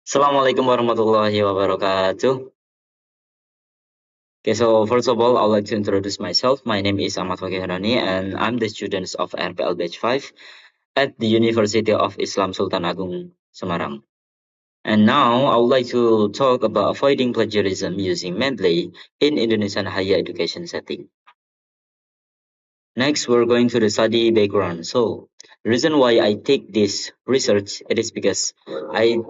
Assalamualaikum warahmatullahi wabarakatuh. Okay, so first of all, I'd like to introduce myself. My name is Ahmad Khoironi, and I'm the student of RPL Batch 5 at the University of Islam Sultan Agung, Semarang. And now I would like to talk about avoiding plagiarism using Mendeley in Indonesian higher education setting. Next, we're going to the study background. So, the reason why I take this research, it is because I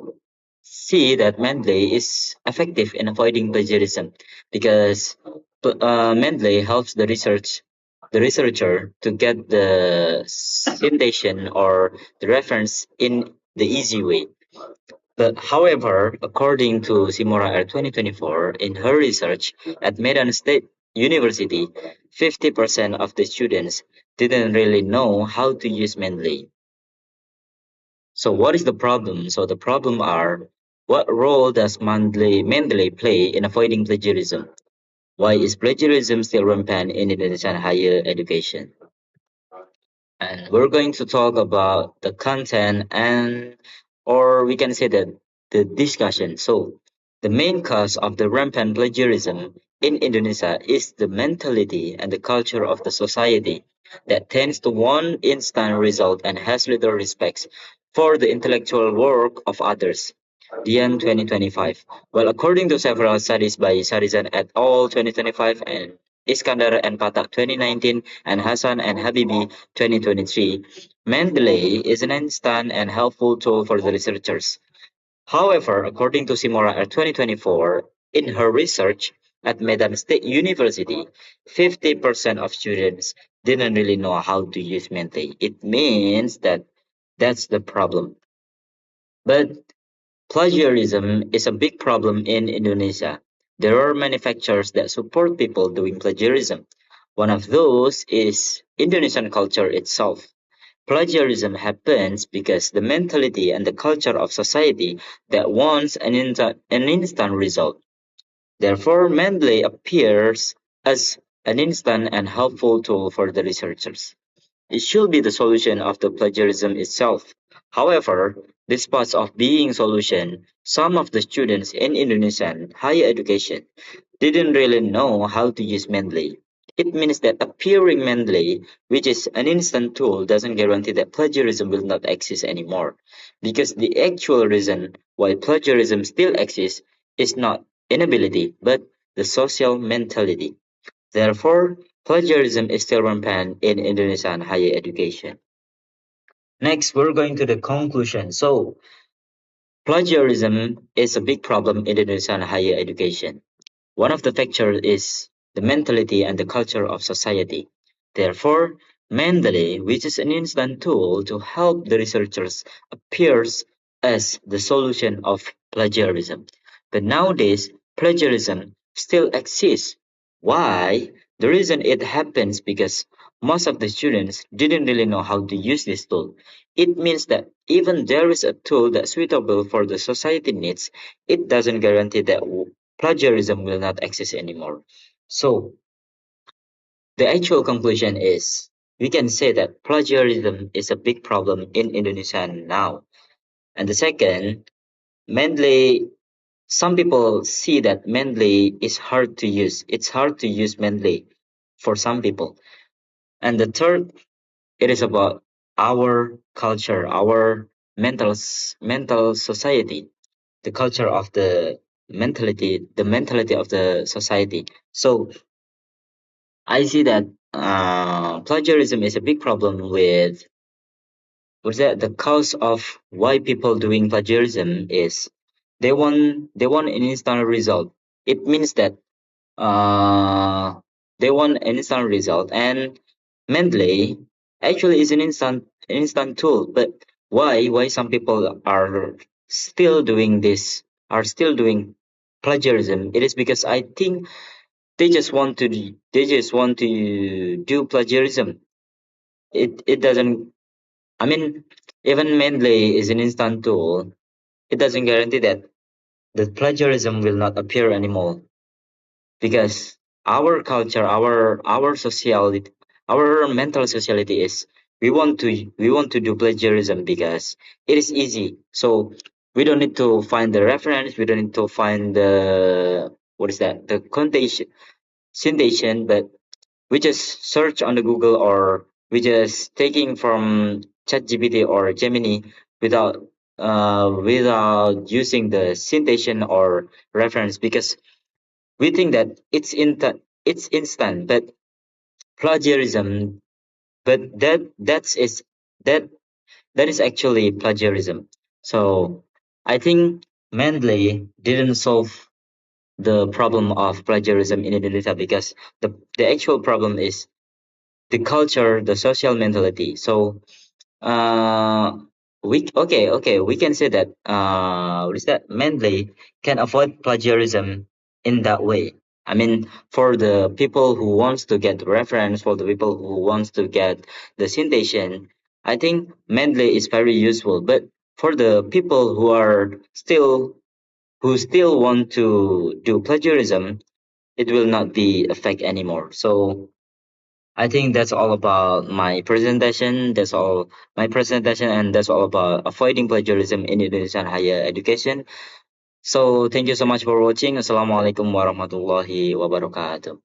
see that Mendeley is effective in avoiding plagiarism because Mendeley helps the researcher to get the citation or the reference in the easy way. But however, according to Simora 2024, in her research at Medan State University, 50% of the students didn't really know how to use Mendeley. So what is the problem? So the problem are, what role does Mendeley play in avoiding plagiarism? Why is plagiarism still rampant in Indonesian higher education? And we're going to talk about the content and, or we can say that the discussion. So the main cause of the rampant plagiarism in Indonesia is the mentality and the culture of the society that tends to want instant result and has little respect for the intellectual work of others. DN 2025. Well, according to several studies by Sarizan et al. 2025 and Iskandar and Patak 2019 and Hassan and Habibi 2023, Mendeley is an instant and helpful tool for the researchers. However, according to Simora at 2024, in her research at Medan State University, 50% of students didn't really know how to use Mendeley. It means that that's the problem. But plagiarism is a big problem in Indonesia. There are manufacturers that support people doing plagiarism. One of those is Indonesian culture itself. Plagiarism happens because the mentality and the culture of society that wants an instant result. Therefore, Mendeley appears as an instant and helpful tool for the researchers. It should be the solution of the plagiarism itself. However, despite of being solution, some of the students in Indonesian higher education didn't really know how to use Mendeley. It means that appearing Mendeley, which is an instant tool, doesn't guarantee that plagiarism will not exist anymore. Because the actual reason why plagiarism still exists is not inability, but the social mentality. Therefore, plagiarism is still rampant in Indonesian higher education. Next, we're going to the conclusion. So, plagiarism is a big problem in Indonesian higher education. One of the factors is the mentality and the culture of society. Therefore, Mendeley, which is an instant tool to help the researchers, appears as the solution of plagiarism. But nowadays, plagiarism still exists. Why? The reason it happens because most of the students didn't really know how to use this tool. It means that even there is a tool that's suitable for the society needs, it doesn't guarantee that plagiarism will not exist anymore. So the actual conclusion is we can say that plagiarism is a big problem in Indonesia now. And the second, Mendeley, some people see that Mendeley is hard to use. It's hard to use Mendeley for some people. And the third, it is about our culture, our mental society, the culture of the mentality of the society. So I see that plagiarism is a big problem with what's that the cause of why people doing plagiarism is they want an instant result. It means that uh, they want an instant result, and Mendeley actually is an instant tool. But why some people are still doing this, are still doing plagiarism? It is because I think they just want to do plagiarism. It doesn't. I mean, even Mendeley is an instant tool. It doesn't guarantee that the plagiarism will not appear anymore because our sociality, our mental sociality is we want to do plagiarism because it is easy. So we don't need to find the reference. We don't need to find the what is that the contation citation, but we just search on the Google, or we just taking from ChatGPT or Gemini without without using the citation or reference, because we think that it's instant. But plagiarism, but that that is actually plagiarism. So I think Mendeley didn't solve the problem of plagiarism in Indonesia, because the actual problem is the culture, the social mentality. So uh, we can say that what is that? Mendeley can avoid plagiarism in that way. I mean, for the people who wants to get reference, for the people who wants to get the citation, I think Mendeley is very useful. But for the people who still want to do plagiarism, it will not be effect anymore. So I think that's all about my presentation. That's all my presentation, and that's all about avoiding plagiarism in Indonesian higher education. So thank you so much for watching. Assalamualaikum warahmatullahi wabarakatuh.